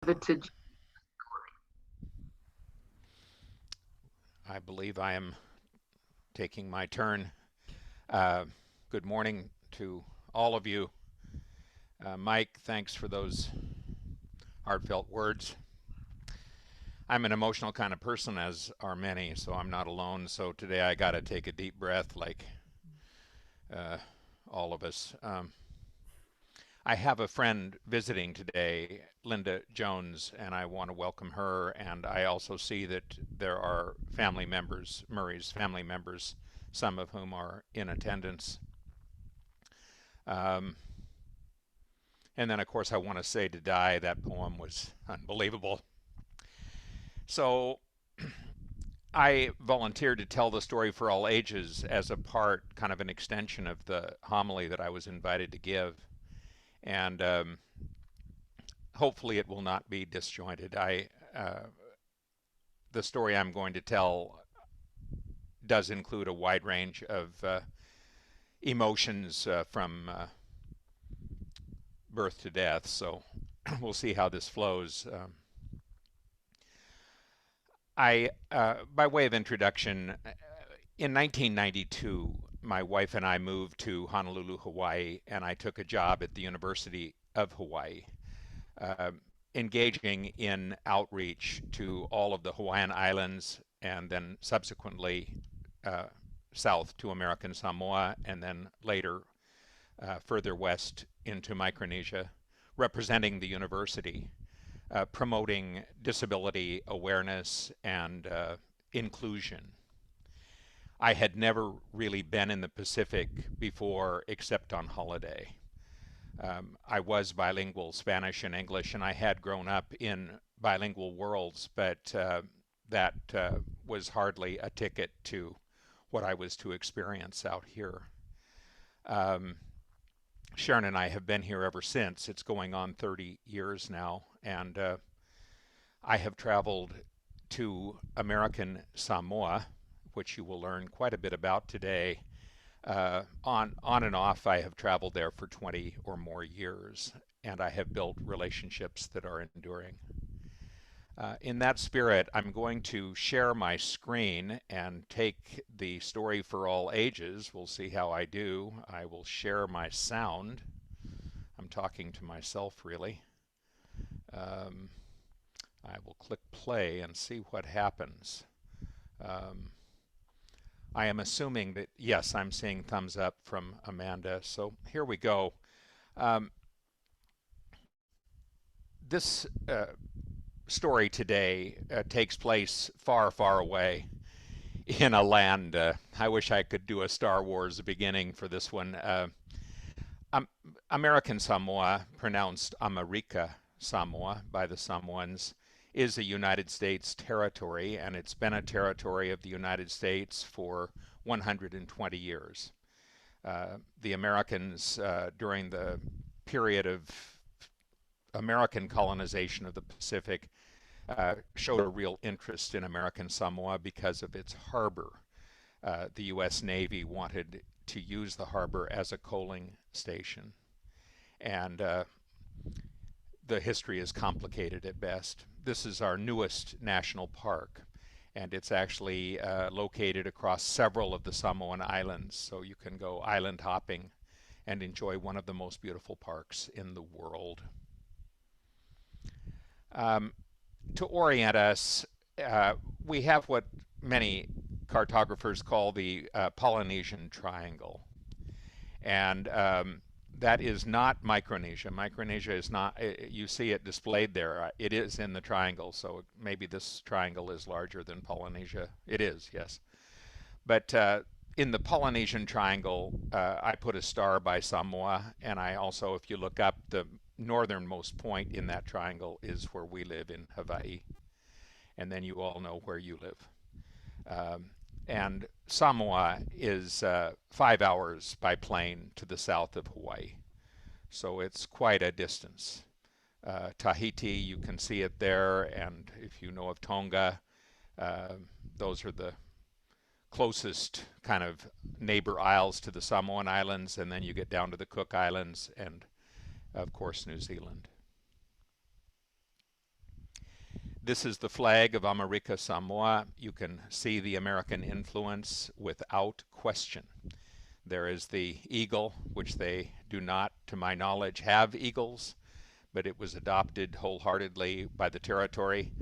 To I believe I am taking my turn. Uh, Good morning to all of you. Mike, thanks for those heartfelt words. I'm an emotional kind of person, as are many, so I'm not alone. So today I got to take a deep breath, like uh, all of us. I have a friend visiting today, Linda Jones, and I want to welcome her. And I also see that there are family members, Murray's family members, some of whom are in attendance. Um, and then, of course, I want to say to die, that poem was unbelievable. So I volunteered to tell the story for all ages as a part, kind of an extension of the homily that I was invited to give. And hopefully it will not be disjointed. The story I'm going to tell does include a wide range of emotions from birth to death. So we'll see how this flows. By way of introduction, in 1992, my wife and I moved to Honolulu, Hawaii, and I took a job at the University of Hawaii, uh, engaging in outreach to all of the Hawaiian Islands and then subsequently uh, south to American Samoa and then later further west into Micronesia, representing the university, promoting disability awareness and inclusion. I had never really been in the Pacific before except on holiday. I was bilingual Spanish and English, and I had grown up in bilingual worlds, but that was hardly a ticket to what I was to experience out here. Um, Sharon and I have been here ever since. It's going on 30 years now, and I have traveled to American Samoa, which you will learn quite a bit about today. On and off, I have traveled there for 20 or more years, and I have built relationships that are enduring. In that spirit, I'm going to share my screen and take the story for all ages. We'll see how I do. I will share my sound. I'm talking to myself, really. Um, I will click play and see what happens. Um, I am assuming that, yes, I'm seeing thumbs up from Amanda. So here we go. Um, this story today takes place far, far away in a land. I wish I could do a Star Wars beginning for this one. Um, American Samoa, pronounced America Samoa by the Samoans, is a United States territory, and it's been a territory of the United States for 120 years. The Americans, during the period of American colonization of the Pacific, showed a real interest in American Samoa because of its harbor. The U.S. Navy wanted to use the harbor as a coaling station. And the history is complicated at best. This is our newest national park, and it's actually located across several of the Samoan islands, so you can go island hopping and enjoy one of the most beautiful parks in the world. Um, to orient us, uh, we have what many cartographers call the Polynesian Triangle. And that is not Micronesia. Micronesia is not, you see it displayed there. It is in the triangle, so maybe this triangle is larger than Polynesia. It is, yes. But in the Polynesian Triangle, I put a star by Samoa, and I also, if you look up, the northernmost point in that triangle is where we live in Hawaii. And then you all know where you live. Um, and Samoa is 5 hours by plane to the south of Hawaii. So it's quite a distance. Tahiti, you can see it there, and if you know of Tonga, uh, those are the closest kind of neighbor isles to the Samoan Islands, and then you get down to the Cook Islands and, of course, New Zealand. This is the flag of America Samoa. You can see the American influence without question. There is the eagle, which they do not, to my knowledge, have eagles, but it was adopted wholeheartedly by the territory.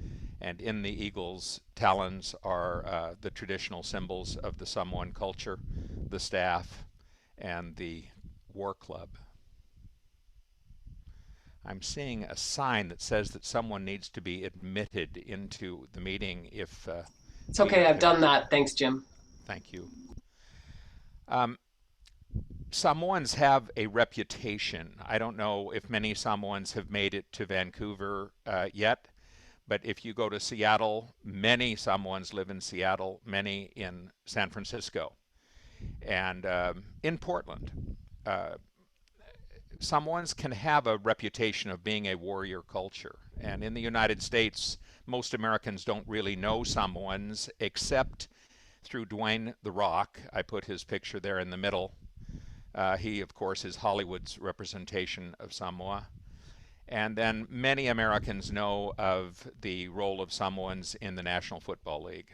And in the eagle's talons are the traditional symbols of the Samoan culture, the staff, and the war club. I'm seeing a sign that says that someone needs to be admitted into the meeting if It's okay. Peter I've could. done that. Thanks, Jim. Thank you. Um, Samoans have a reputation. I don't know if many Samoans have made it to Vancouver yet, but if you go to Seattle, many Samoans live in Seattle, many in San Francisco, and in Portland. Uh, Samoans can have a reputation of being a warrior culture. And in the United States, most Americans don't really know Samoans except through Dwayne The Rock. I put his picture there in the middle. He, of course, is Hollywood's representation of Samoa. And then many Americans know of the role of Samoans in the National Football League.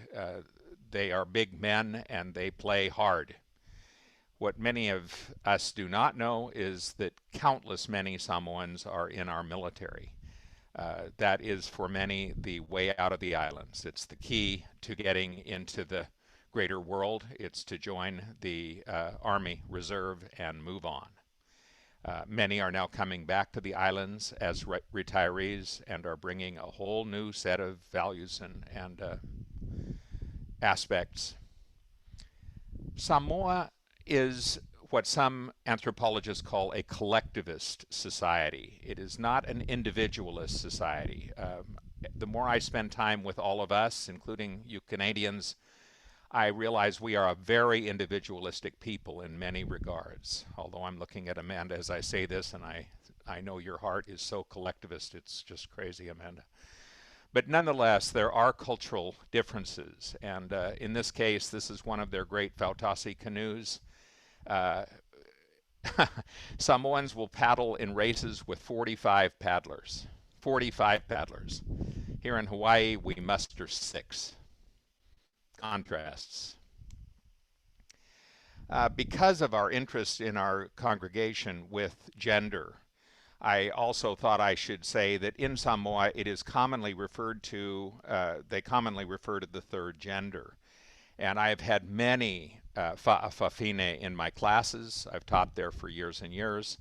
They are big men and they play hard. What many of us do not know is that countless many Samoans are in our military. That is for many the way out of the islands. It's the key to getting into the greater world. It's to join the Army Reserve and move on. Many are now coming back to the islands as retirees and are bringing a whole new set of values and aspects. Samoa is what some anthropologists call a collectivist society. It is not an individualist society. The more I spend time with all of us, including you Canadians, I realize we are a very individualistic people in many regards. Although I'm looking at Amanda as I say this, and I know your heart is so collectivist, it's just crazy, Amanda. But nonetheless, there are cultural differences. And in this case, this is one of their great Fautasi canoes. Uh, Samoans will paddle in races with 45 paddlers. 45 paddlers. Here in Hawaii, we muster 6. Contrasts. Because of our interest in our congregation with gender, I also thought I should say that in Samoa it is commonly referred to, they commonly refer to the third gender. And I have had many fa'afafine in my classes. I've taught there for years and years.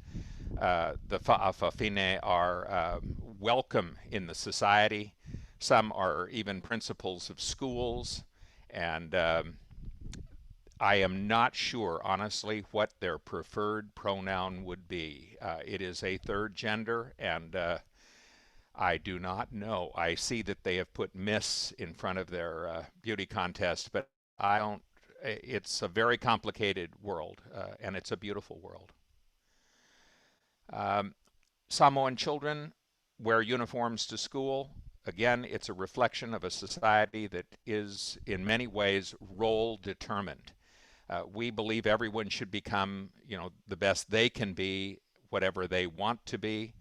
The fa'afafine are welcome in the society. Some are even principals of schools. And I am not sure, honestly, what their preferred pronoun would be. It is a third gender, and I do not know. I see that they have put Miss in front of their beauty contest, but I don't. It's a very complicated world, and it's a beautiful world. Samoan children wear uniforms to school. Again, it's a reflection of a society that is, in many ways, role determined. We believe everyone should become, the best they can be, whatever they want to be.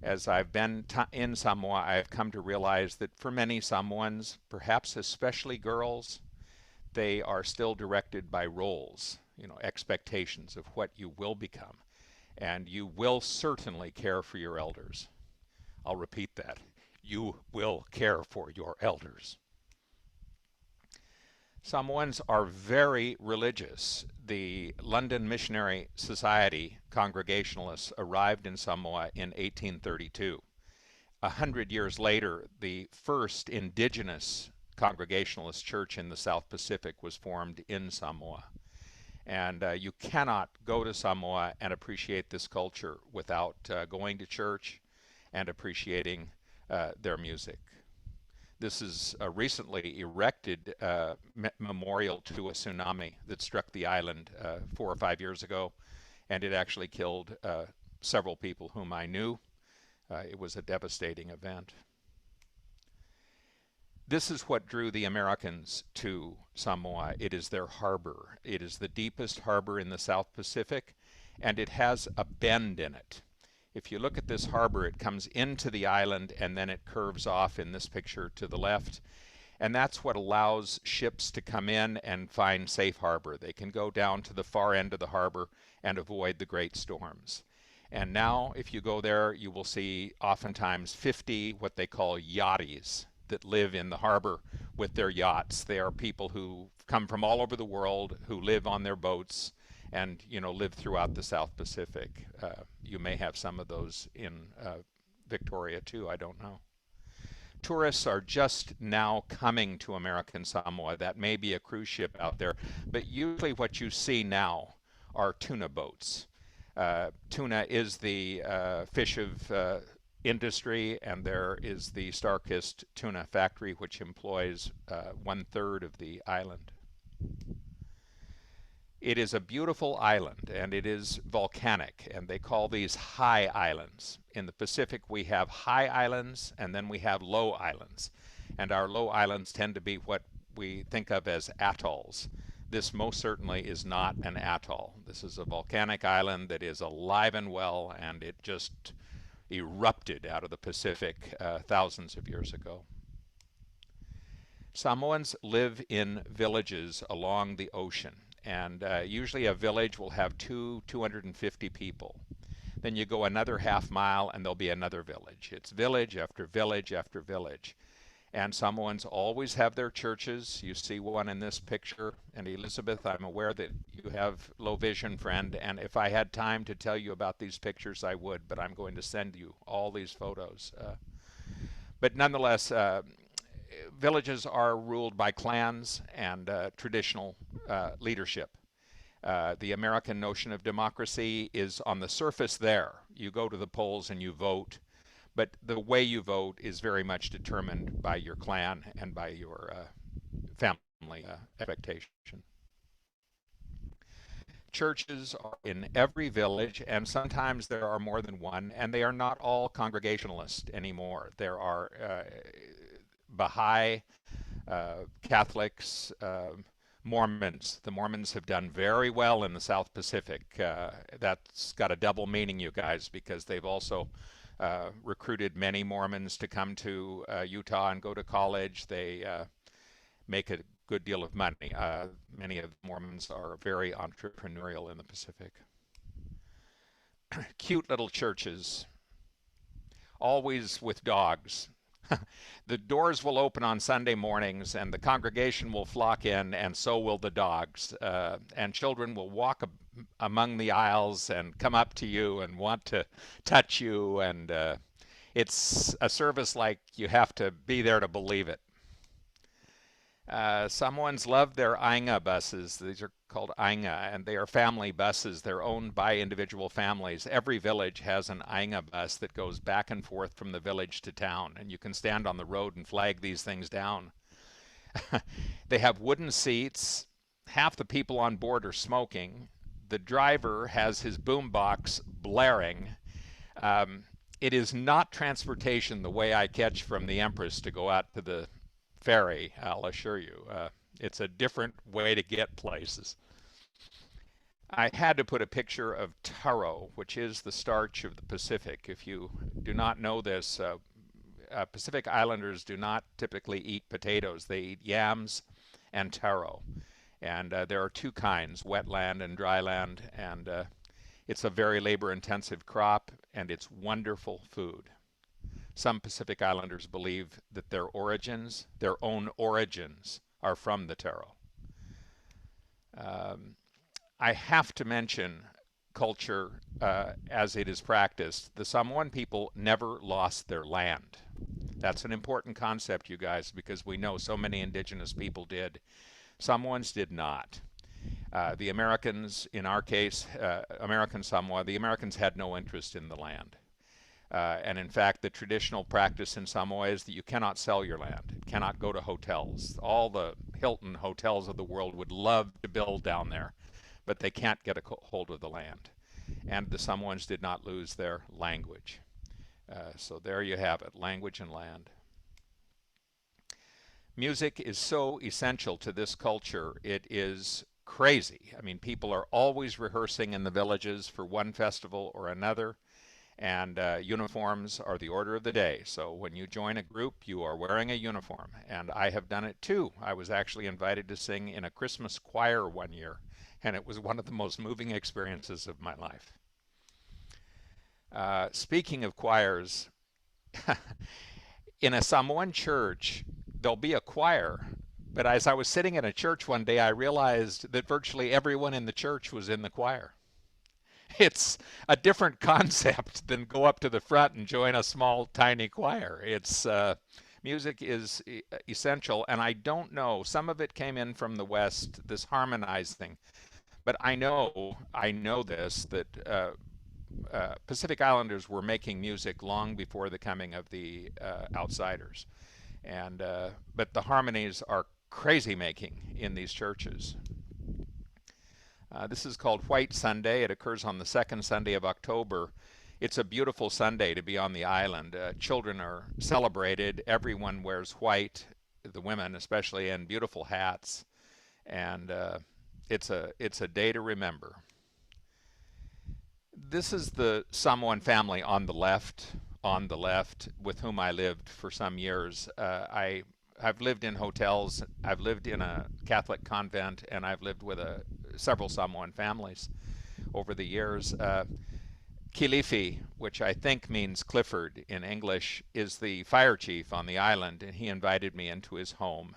As I've been in Samoa, I've come to realize that for many Samoans, perhaps especially girls, they are still directed by roles, expectations of what you will become. And you will certainly care for your elders. I'll repeat that. You will care for your elders. Samoans are very religious. The London Missionary Society Congregationalists arrived in Samoa in 1832. 100 years later, the first indigenous Congregationalist church in the South Pacific was formed in Samoa. And you cannot go to Samoa and appreciate this culture without going to church and appreciating their music. This is a recently erected memorial to a tsunami that struck the island 4 or 5 years ago, and it actually killed several people whom I knew. It was a devastating event. This is what drew the Americans to Samoa. It is their harbor. It is the deepest harbor in the South Pacific, and it has a bend in it. If you look at this harbor, it comes into the island and then it curves off in this picture to the left. And that's what allows ships to come in and find safe harbor. They can go down to the far end of the harbor and avoid the great storms. And now, if you go there, you will see oftentimes 50 what they call yachties that live in the harbor with their yachts. They are people who come from all over the world, who live on their boats, and live throughout the South Pacific. You may have some of those in Victoria too. I don't know. Tourists are just now coming to American Samoa. That may be a cruise ship out there, but usually what you see now are tuna boats. Tuna is the fish of industry, and there is the Starkist tuna factory, which employs 1/3 of the island. It is a beautiful island, and it is volcanic, and they call these high islands. In the Pacific, we have high islands, and then we have low islands. And our low islands tend to be what we think of as atolls. This most certainly is not an atoll. This is a volcanic island that is alive and well, and it just erupted out of the Pacific thousands of years ago. Samoans live in villages along the ocean, and usually a village will have 250 people. Then you go another half mile and there'll be another village. It's village after village after village. And Samoans always have their churches. You see one in this picture. And Elizabeth, I'm aware that you have low vision, friend, and if I had time to tell you about these pictures, I would, but I'm going to send you all these photos. But nonetheless, villages are ruled by clans and traditional leadership. The American notion of democracy is on the surface there. You go to the polls and you vote, but the way you vote is very much determined by your clan and by your family expectation. Churches are in every village, and sometimes there are more than one, and they are not all Congregationalist anymore. There are Baha'i, Catholics, Mormons. The Mormons have done very well in the South Pacific. That's got a double meaning, you guys, because they've also recruited many Mormons to come to Utah and go to college. They make a good deal of money. Many of the Mormons are very entrepreneurial in the Pacific. Cute little churches, always with dogs. The doors will open on Sunday mornings, and the congregation will flock in, and so will the dogs. And children will walk among the aisles and come up to you and want to touch you. And it's a service like you have to be there to believe it. Samoans love their ainga buses. These are called ainga, and they are family buses. They're owned by individual families. Every village has an ainga bus that goes back and forth from the village to town, and you can stand on the road and flag these things down. They have wooden seats. Half the people on board are smoking. The driver has his boombox blaring. It is not transportation the way I catch from the Empress to go out to the ferry, I'll assure you. It's a different way to get places. I had to put a picture of taro, which is the starch of the Pacific. If you do not know this, Pacific Islanders do not typically eat potatoes. They eat yams and taro. And there are two kinds, wetland and dryland, and it's a very labor-intensive crop, and it's wonderful food. Some Pacific Islanders believe that their origins, their own origins, are from the taro. I have to mention culture as it is practiced. The Samoan people never lost their land. That's an important concept, you guys, because we know so many indigenous people did. Samoans did not. The Americans, in our case, American Samoa, the Americans had no interest in the land. And in fact, the traditional practice in Samoa is that you cannot sell your land. It cannot go to hotels. All the Hilton hotels of the world would love to build down there, but they can't get a hold of the land. And the Samoans did not lose their language. So there you have it, language and land. Music is so essential to this culture. It is crazy. I mean, people are always rehearsing in the villages for one festival or another. And uniforms are the order of the day. So when you join a group, you are wearing a uniform. And I have done it too. I was actually invited to sing in a Christmas choir one year, and it was one of the most moving experiences of my life. Speaking of choirs, in a Samoan church, there'll be a choir. But as I was sitting in a church one day, I realized that virtually everyone in the church was in the choir. It's a different concept than go up to the front and join a small, tiny choir. It's music is essential, and I don't know. Some of it came in from the West, this harmonizing, but I know this that Pacific Islanders were making music long before the coming of the outsiders, and but the harmonies are crazy making in these churches. This is called White Sunday. It occurs on the second Sunday of October. It's a beautiful Sunday to be on the island. Children are celebrated. Everyone wears white, the women especially, and beautiful hats. And it's a day to remember. This is the Samoan family on the left, with whom I lived for some years. I've lived in hotels, I've lived in a Catholic convent, and I've lived with several Samoan families over the years. Kilifi, which I think means Clifford in English, is the fire chief on the island, and he invited me into his home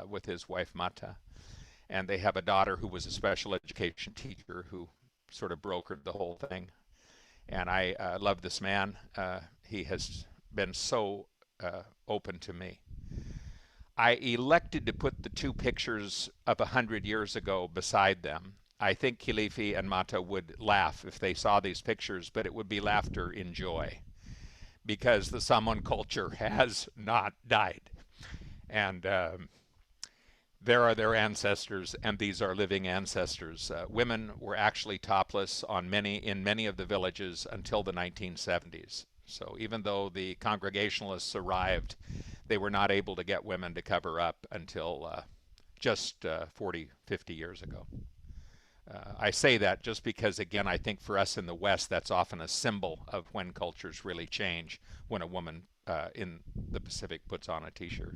with his wife Mata. And they have a daughter who was a special education teacher who sort of brokered the whole thing. And I love this man. He has been so open to me. I elected to put the two pictures of 100 years ago beside them. I think Kilifi and Mata would laugh if they saw these pictures, but it would be laughter in joy because the Samoan culture has not died. And there are their ancestors, and these are living ancestors. Women were actually topless in many of the villages until the 1970s. So even though the Congregationalists arrived, they were not able to get women to cover up until just 40, 50 years ago. I say that just because, again, I think for us in the West, that's often a symbol of when cultures really change, when a woman in the Pacific puts on a t-shirt.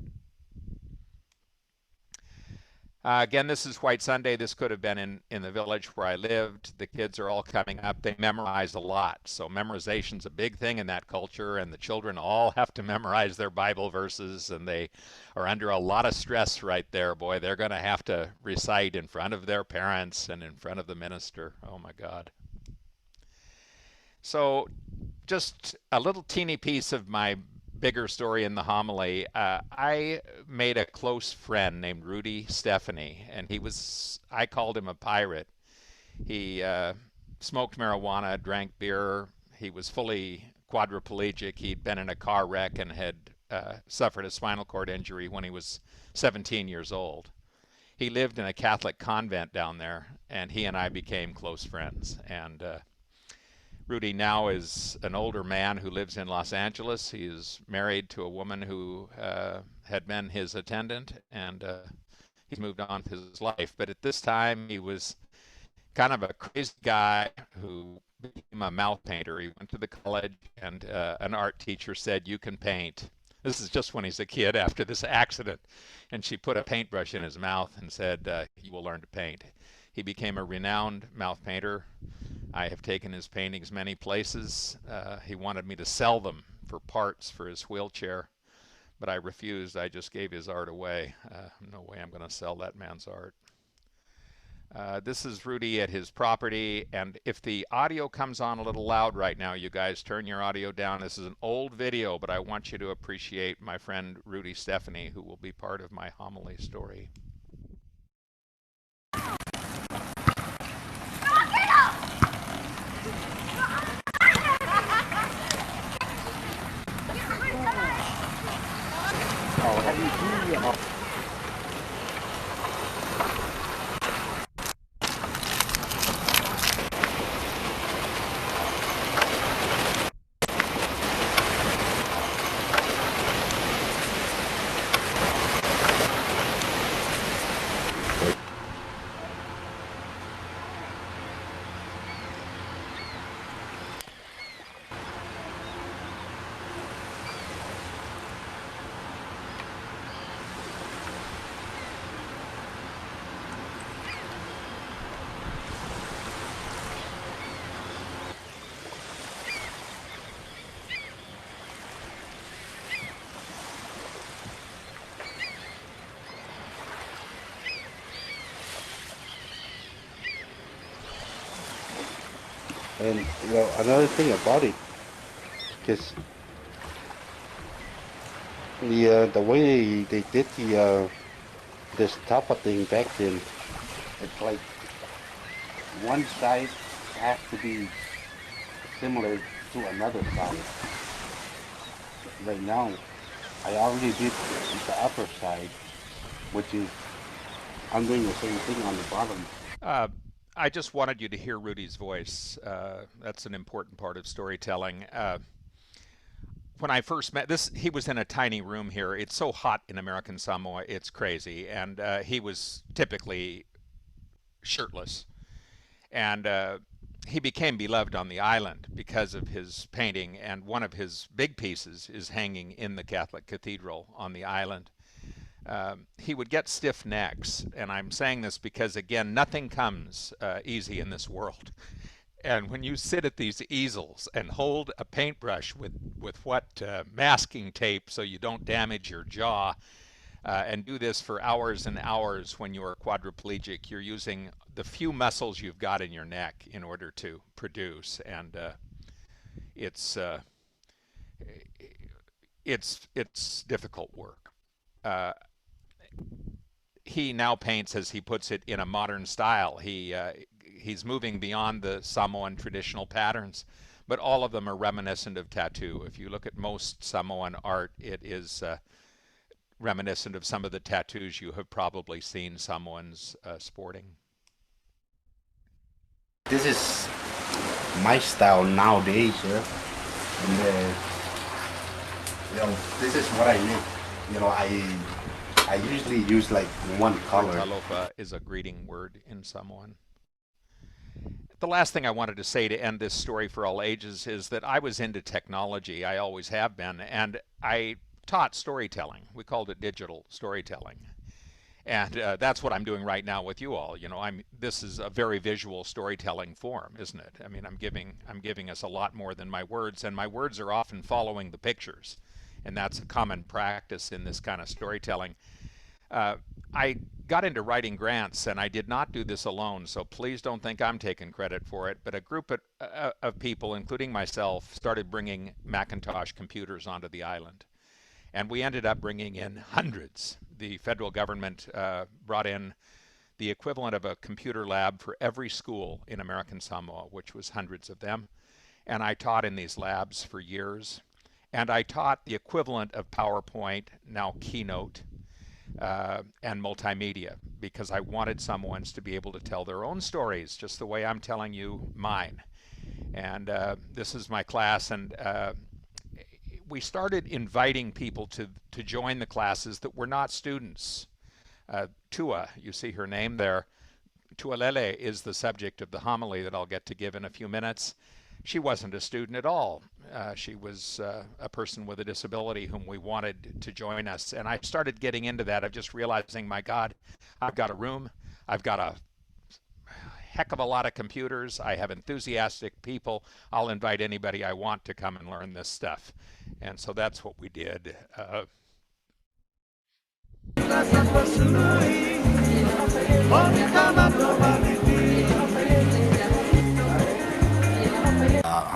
Again, this is White Sunday. This could have been in the village where I lived. The kids are all coming up. They memorize a lot. So memorization's a big thing in that culture, and the children all have to memorize their Bible verses, and they are under a lot of stress right there. Boy, they're going to have to recite in front of their parents and in front of the minister. Oh, my God. So just a little teeny piece of my bigger story in the homily. I made a close friend named Rudy Stephanie, and I called him a pirate. He smoked marijuana, drank beer. He was fully quadriplegic. He'd been in a car wreck and had suffered a spinal cord injury when he was 17 years old. He lived in a Catholic convent down there, and he and I became close friends. And Rudy now is an older man who lives in Los Angeles. He is married to a woman who had been his attendant, and he's moved on with his life. But at this time, he was kind of a crazy guy who became a mouth painter. He went to the college, and an art teacher said, "You can paint." This is just when he's a kid after this accident. And she put a paintbrush in his mouth and said, "You will learn to paint." He became a renowned mouth painter. I have taken his paintings many places. He wanted me to sell them for parts for his wheelchair, but I refused. I just gave his art away. No way I'm going to sell that man's art. This is Rudy at his property, and if the audio comes on a little loud right now, you guys turn your audio down. This is an old video, but I want you to appreciate my friend Rudy Stephanie, who will be part of my homily story. And another thing about it, because the way they did this tapa thing back then, it's like one side has to be similar to another side. Right now, I already did the upper side, which is I'm doing the same thing on the bottom. Uh, I just wanted you to hear Rudy's voice. That's an important part of storytelling. When I first met this, he was in a tiny room here. It's so hot in American Samoa, it's crazy. And he was typically shirtless. And he became beloved on the island because of his painting. And one of his big pieces is hanging in the Catholic Cathedral on the island. He would get stiff necks. And I'm saying this because, again, nothing comes easy in this world. And when you sit at these easels and hold a paintbrush with what masking tape so you don't damage your jaw, and do this for hours and hours when you're quadriplegic, you're using the few muscles you've got in your neck in order to produce, and it's uh, it's difficult work. Uh, he now paints, as he puts it, in a modern style. He's moving beyond the Samoan traditional patterns, but all of them are reminiscent of tattoo. If you look at most Samoan art, it is reminiscent of some of the tattoos you have probably seen someone's sporting. This is my style nowadays, yeah. And this is what I make. I usually use like one color. Talofa is a greeting word in Samoan. The last thing I wanted to say to end this story for all ages is that I was into technology. I always have been. And I taught storytelling. We called it digital storytelling. And that's what I'm doing right now with you all. This is a very visual storytelling form, isn't it? I mean, I'm giving us a lot more than my words, and my words are often following the pictures, and that's a common practice in this kind of storytelling. Uh, I got into writing grants, and I did not do this alone, so please don't think I'm taking credit for it. But a group of people, including myself, started bringing Macintosh computers onto the island. And we ended up bringing in hundreds. The federal government brought in the equivalent of a computer lab for every school in American Samoa, which was hundreds of them. And I taught in these labs for years. And I taught the equivalent of PowerPoint, now Keynote, and multimedia, because I wanted Samoans to be able to tell their own stories just the way I'm telling you mine. And this is my class, and we started inviting people to join the classes that were not students. Tua, you see her name there. Tualele is the subject of the homily that I'll get to give in a few minutes. She wasn't a student at all. She was a person with a disability whom we wanted to join us. And I started getting into that of just realizing, my God, I've got a room, I've got a heck of a lot of computers, I have enthusiastic people, I'll invite anybody I want to come and learn this stuff. And so that's what we did. A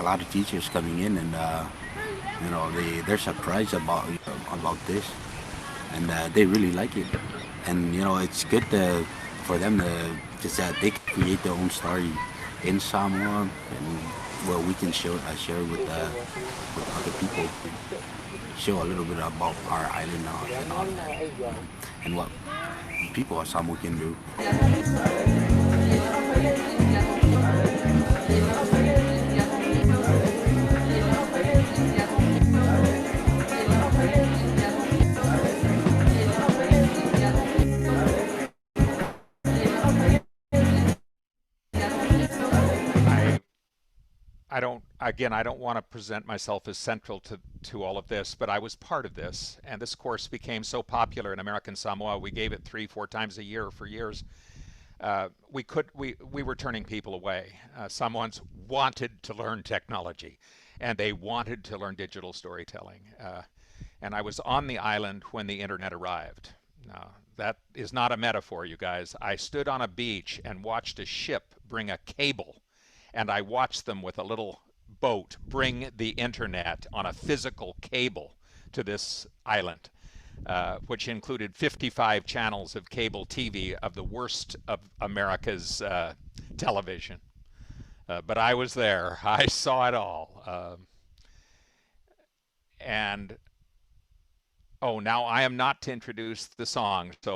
lot of teachers coming in, and they're surprised about this, and they really like it. And it's good for them to just that they can create their own story in Samoa, and well, we can share with other people, show a little bit about our island and all, and what people of Samoa can do. I I don't want to present myself as central to all of this, but I was part of this, and this course became so popular in American Samoa. We gave it 3, 4 times a year for years. We were turning people away. Samoans wanted to learn technology, and they wanted to learn digital storytelling. And I was on the island when the internet arrived. Now, that is not a metaphor, you guys. I stood on a beach and watched a ship bring a cable and I watched them with a little boat bring the internet on a physical cable to this island, which included 55 channels of cable TV of the worst of America's television. But I was there. I saw it all. And oh, now I am not to introduce the song, so